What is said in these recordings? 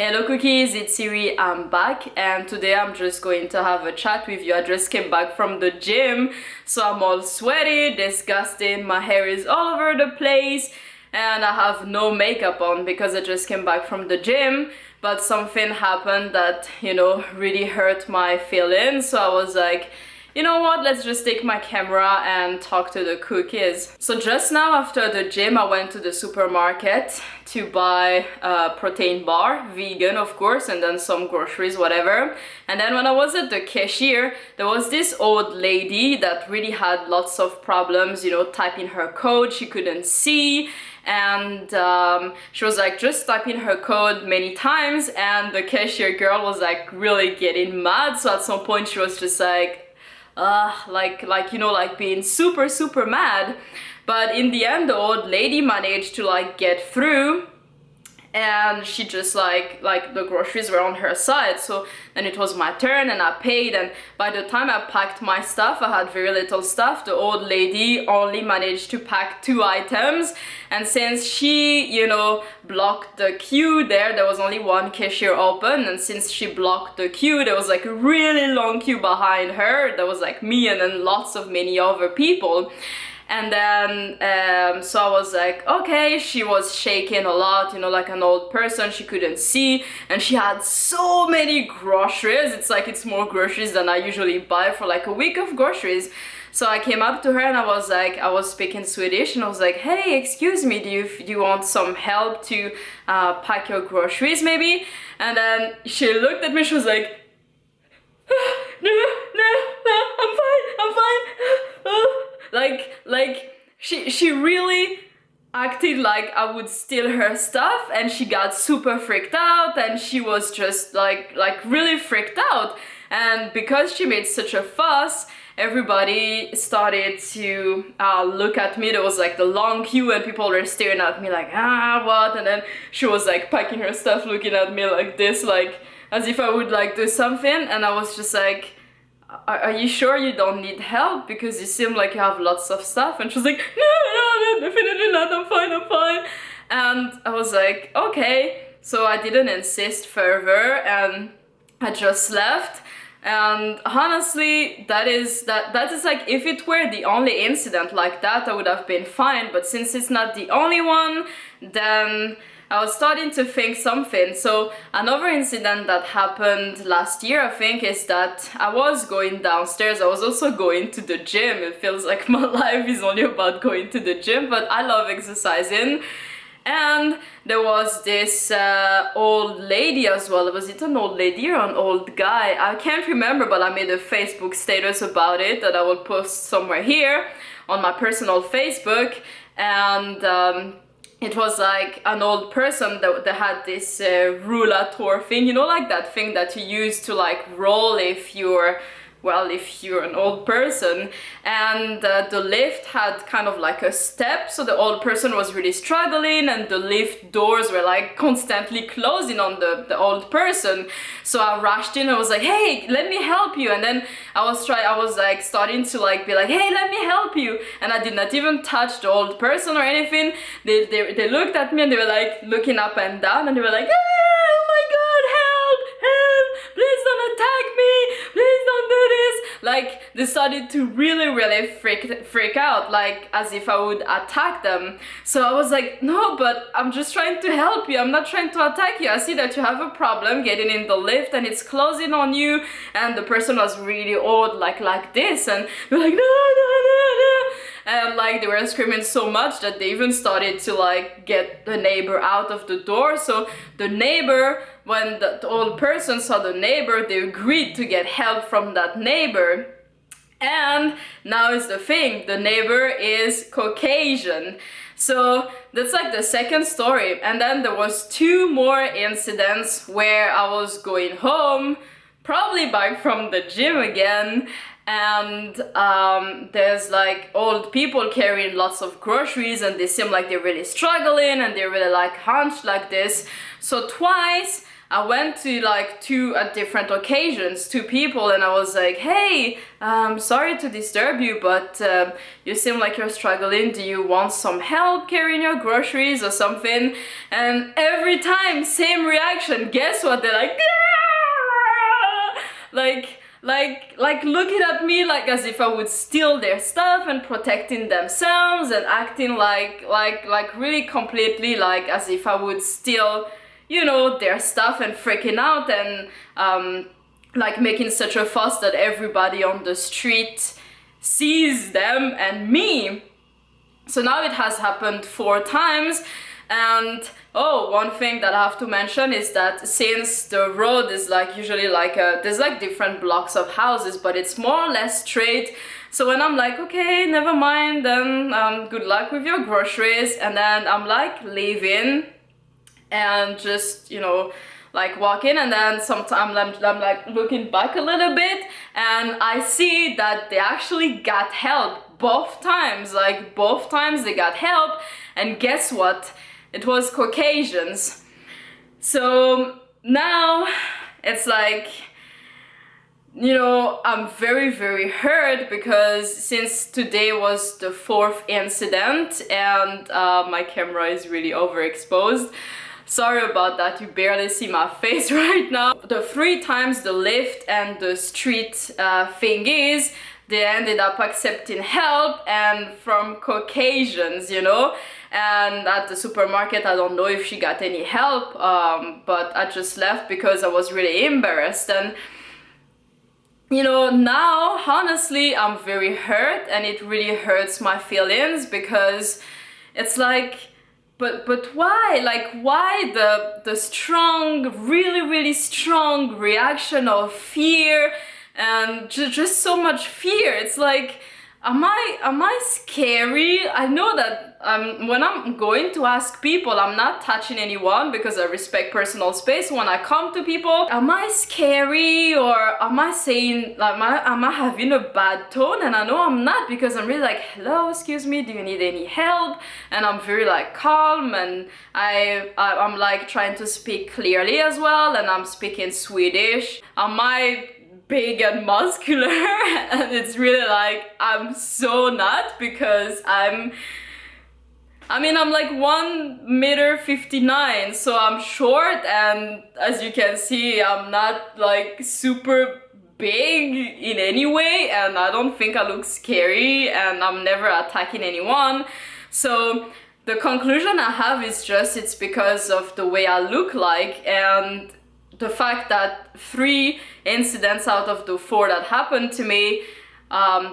Hello cookies, it's Siri, I'm back and today I'm just going to have a chat with you. I just came back from the gym, so I'm all sweaty, disgusting, my hair is all over the place and I have no makeup on because I just came back from the gym, but something happened that, really hurt my feelings, so I was like, you know what, let's just take my camera and talk to the cookies. So just now after the gym, I went to the supermarket to buy a protein bar, vegan of course, and then some groceries, whatever. And then when I was at the cashier, there was this old lady that really had lots of problems, typing her code, she couldn't see. And she was like just typing her code many times, and the cashier girl was like really getting mad. So at some point she was just like, being super mad. But in the end, the old lady managed to get through, and she just like the groceries were on her side. So then it was my turn and I paid, and by the time I packed my stuff, I had very little stuff. The old lady only managed to pack 2 items, and since she blocked the queue, there was only one cashier open, and since she blocked the queue, there was like a really long queue behind her. There was like me and then many other people. And then, so I was like, okay, she was shaking a lot, like an old person, she couldn't see, and she had so many groceries. It's more groceries than I usually buy for like a week of groceries. So I came up to her and I was speaking Swedish, and I was like, hey, excuse me, do you want some help to pack your groceries maybe? And then she looked at me, she was like, no, I'm fine. She really acted like I would steal her stuff, and she got super freaked out, and she was just like really freaked out. And because she made such a fuss, everybody started to look at me. There was like the long queue and people were staring at me like, what? And then she was like packing her stuff, looking at me like this, like as if I would do something. And I was just like, are you sure you don't need help? Because you seem like you have lots of stuff. And she was like, no, definitely not, I'm fine. And I was like, okay. So I didn't insist further and I just left. And honestly, that is like, if it were the only incident like that, I would have been fine. But since it's not the only one, then I was starting to think something. So another incident that happened last year, I think, is that I was going downstairs. I was also going to the gym. It feels like my life is only about going to the gym, but I love exercising. And there was this old lady as well. Was it an old lady or an old guy? I can't remember, but I made a Facebook status about it that I will post somewhere here on my personal Facebook. And it was like an old person that had this rollator thing, like that thing that you use to roll if you're an old person. And the lift had kind of like a step, so the old person was really struggling, and the lift doors were constantly closing on the old person. So I rushed in and was like, hey, let me help you. And then I was starting to be like, hey, let me help you. And I did not even touch the old person or anything. They looked at me and they were looking up and down, and they were like, oh my god, help, please don't attack me, please don't do this. They started to really freak out, as if I would attack them. So I was like, no, but I'm just trying to help you, I'm not trying to attack you. I see that you have a problem getting in the lift and it's closing on you. And the person was really old, like this, and they're like, no. And they were screaming so much that they even started to get the neighbor out of the door. So the neighbor, when the old person saw the neighbor, they agreed to get help from that neighbor. And now is the thing, the neighbor is Caucasian. So that's the second story. And then there was 2 more incidents where I was going home, probably back from the gym again, and there's old people carrying lots of groceries, and they seem like they're really struggling and they're really hunched like this. So twice I went to like two at different occasions, two people, and I was like, hey, sorry to disturb you, but you seem like you're struggling. Do you want some help carrying your groceries or something? And every time, same reaction. Guess what? They're like, like looking at me like as if I would steal their stuff and protecting themselves and acting like really completely like as if I would steal, you know, their stuff and freaking out and like making such a fuss that everybody on the street sees them and me. So now it has happened 4 times. And oh, one thing that I have to mention is that since the road is like usually like there's like different blocks of houses, but it's more or less straight. So when I'm like, okay, never mind, then good luck with your groceries, and then I'm like leaving and just, you know, like walking, and then sometimes I'm like looking back a little bit and I see that they actually got help both times. Like both times they got help, and guess what? It was Caucasians. So now it's like, you know, I'm very hurt because since today was the 4th incident and my camera is really overexposed. Sorry about that, you barely see my face right now. The 3 times the lift and the street thing is, they ended up accepting help, and from Caucasians, you know. And at the supermarket, I don't know if she got any help, but I just left because I was really embarrassed. And you know, now honestly I'm very hurt, and it really hurts my feelings because it's like, but why? Like, why the strong, really strong reaction of fear and just so much fear? It's like, am I scary? I know that when I'm going to ask people, I'm not touching anyone because I respect personal space. When I come to people, am I scary, or am I saying, like, am I having a bad tone? And I know I'm not, because I'm really like, hello, excuse me, do you need any help? And I'm very like calm, and I'm like trying to speak clearly as well, and I'm speaking Swedish. Am I big and muscular? And it's really like, I'm so not, because I'm like 1.59 m, so I'm short, and as you can see, I'm not like super big in any way, and I don't think I look scary, and I'm never attacking anyone. So the conclusion I have is just, it's because of the way I look like, and the fact that 3 incidents out of the 4 that happened to me,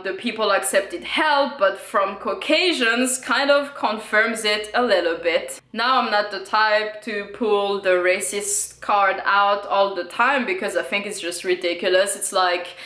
the people accepted help, but from Caucasians kind of confirms it a little bit. Now I'm not the type to pull the racist card out all the time, because I think it's just ridiculous. It's like,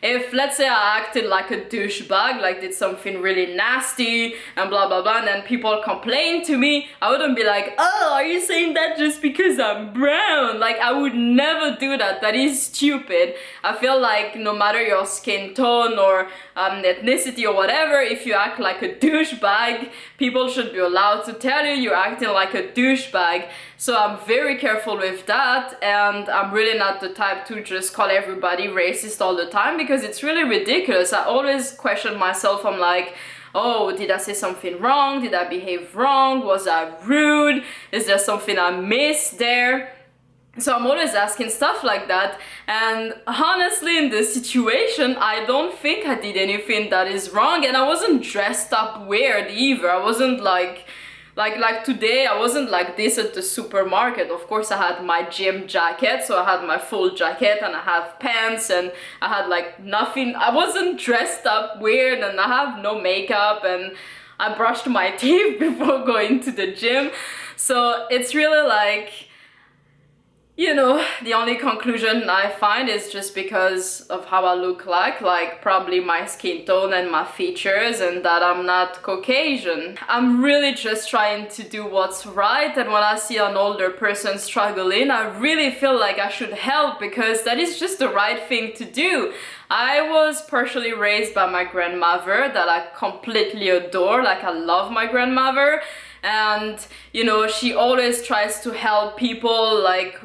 if let's say I acted like a douchebag, like did something really nasty and blah blah blah, and then people complain to me, I wouldn't be like, oh, are you saying that just because I'm brown? Like, I would never do that. That is stupid. I feel like no matter your skin tone or ethnicity or whatever, if you act like a douchebag, people should be allowed to tell you you're acting like a douchebag. So I'm very careful with that, and I'm really not the type to just call everybody racist all the time, because it's really ridiculous. I always question myself. I'm like, oh, did I say something wrong? Did I behave wrong? Was I rude? Is there something I missed there? So I'm always asking stuff like that, and honestly in this situation I don't think I did anything that is wrong, and I wasn't dressed up weird either. I wasn't like today, I wasn't like this at the supermarket. Of course I had my gym jacket, so I had my full jacket and I have pants and I had like nothing. I wasn't dressed up weird, and I have no makeup, and I brushed my teeth before going to the gym. So it's really like, you know, the only conclusion I find is just because of how I look like probably my skin tone and my features, and that I'm not Caucasian. I'm really just trying to do what's right, and when I see an older person struggling, I really feel like I should help, because that is just the right thing to do. I was partially raised by my grandmother that I completely adore. Like, I love my grandmother. and you know, she always tries to help people, like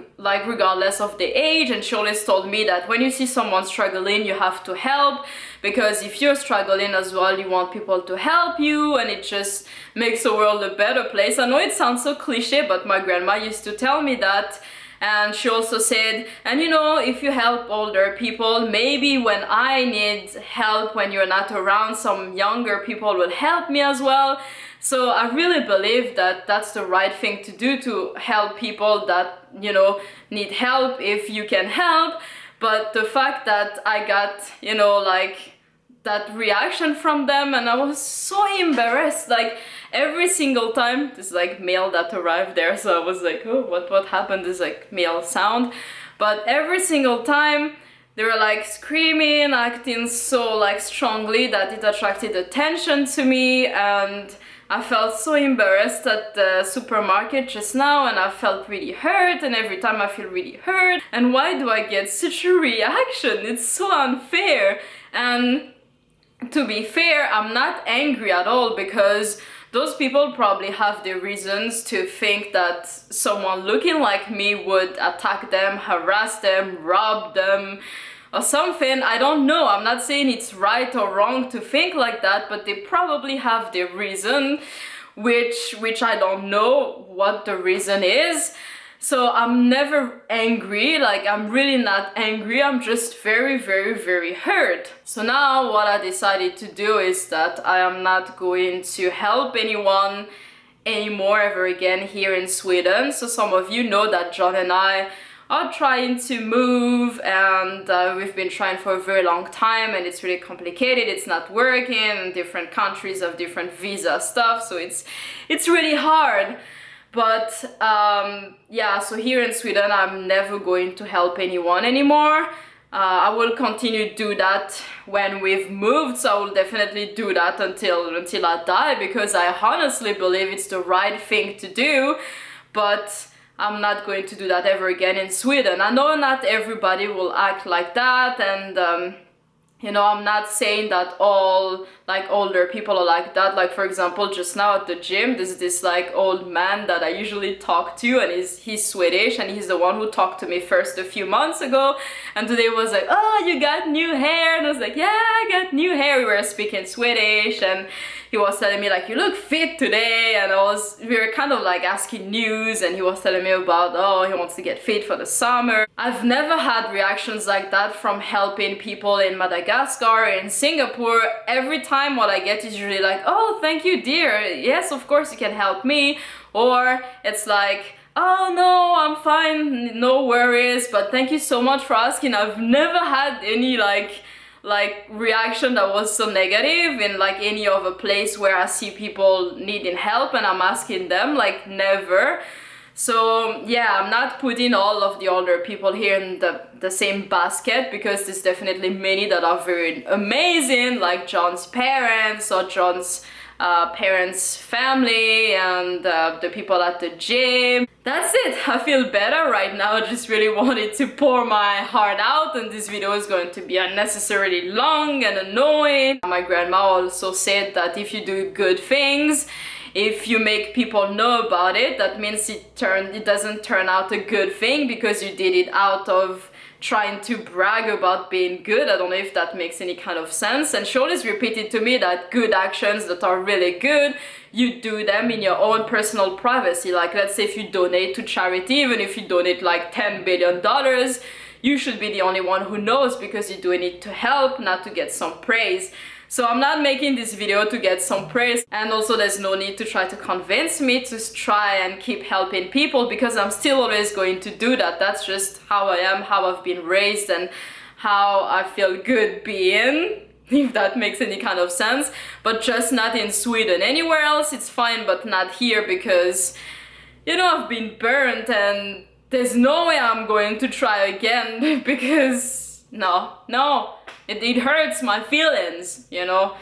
regardless of the age. And she always told me that when you see someone struggling, you have to help, because if you're struggling as well, you want people to help you, and it just makes the world a better place. I know it sounds so cliche, but my grandma used to tell me that. And she also said, and you know, if you help older people, maybe when I need help when you're not around, some younger people will help me as well. So I really believe that that's the right thing to do, to help people that, you know, need help if you can help. But the fact that I got, you know, like that reaction from them, and I was so embarrassed, like every single time. This like mail that arrived there, so I was like, oh, what happened? This like mail sound. But every single time they were like screaming, acting so like strongly that it attracted attention to me, and I felt so embarrassed at the supermarket just now, and I felt really hurt, and every time I feel really hurt. And why do I get such a reaction? It's so unfair. And to be fair, I'm not angry at all, because those people probably have their reasons to think that someone looking like me would attack them, harass them, rob them, or something. I don't know. I'm not saying it's right or wrong to think like that, but they probably have their reason, which I don't know what the reason is. So I'm never angry, like I'm really not angry, I'm just very, very, very hurt. So now what I decided to do is that I am not going to help anyone anymore ever again here in Sweden. So some of you know that John and I are trying to move, and we've been trying for a very long time, and it's really complicated. It's not working. Different countries have different visa stuff, so it's really hard. But yeah, so here in Sweden, I'm never going to help anyone anymore. I will continue to do that when we've moved, so I will definitely do that until I die, because I honestly believe it's the right thing to do. But I'm not going to do that ever again in Sweden. I know not everybody will act like that, and you know, I'm not saying that all like older people are like that. Like for example, just now at the gym, there's this like old man that I usually talk to, and he's Swedish, and he's the one who talked to me first a few months ago. And today was like, oh, you got new hair? And I was like, yeah, I got new hair. We were speaking Swedish, and he was telling me like, you look fit today. And we were kind of like asking news, and he was telling me about, oh, he wants to get fit for the summer. I've never had reactions like that from helping people in Madagascar, in Singapore. Every time what I get is usually like, oh, thank you, dear. Yes, of course you can help me. Or it's like, oh no, I'm fine, no worries, but thank you so much for asking. I've never had any like reaction that was so negative in like any other place where I see people needing help and I'm asking them, like never. So yeah, I'm not putting all of the older people here in the same basket, because there's definitely many that are very amazing, like John's parents or John's parents' family, and the people at the gym. That's it. I feel better right now. I just really wanted to pour my heart out, and this video is going to be unnecessarily long and annoying. My grandma also said that if you do good things, if you make people know about it, that means it doesn't turn out a good thing because you did it out of trying to brag about being good. I don't know if that makes any kind of sense. And she always repeated to me that good actions that are really good, you do them in your own personal privacy. Like let's say if you donate to charity, even if you donate like $10 billion, you should be the only one who knows, because you're doing it to help, not to get some praise. So I'm not making this video to get some praise, and also there's no need to try to convince me to try and keep helping people, because I'm still always going to do that. That's just how I am, how I've been raised, and how I feel good being, if that makes any kind of sense. But just not in Sweden. Anywhere else it's fine, but not here, because you know, I've been burnt and there's no way I'm going to try again, because no, it hurts my feelings, you know.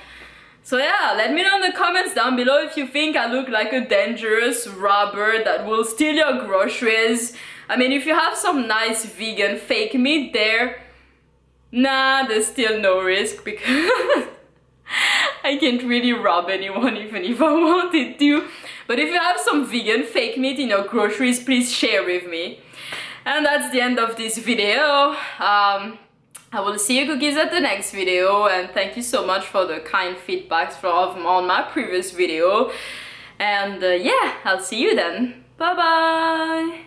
So yeah, let me know in the comments down below if you think I look like a dangerous robber that will steal your groceries. I mean, if you have some nice vegan fake meat there, nah, there's still no risk, because I can't really rob anyone even if I wanted to. But if you have some vegan fake meat in your groceries, please share with me. And that's the end of this video. I will see you cookies at the next video, and thank you so much for the kind feedbacks on my previous video. And yeah, I'll see you then. Bye bye!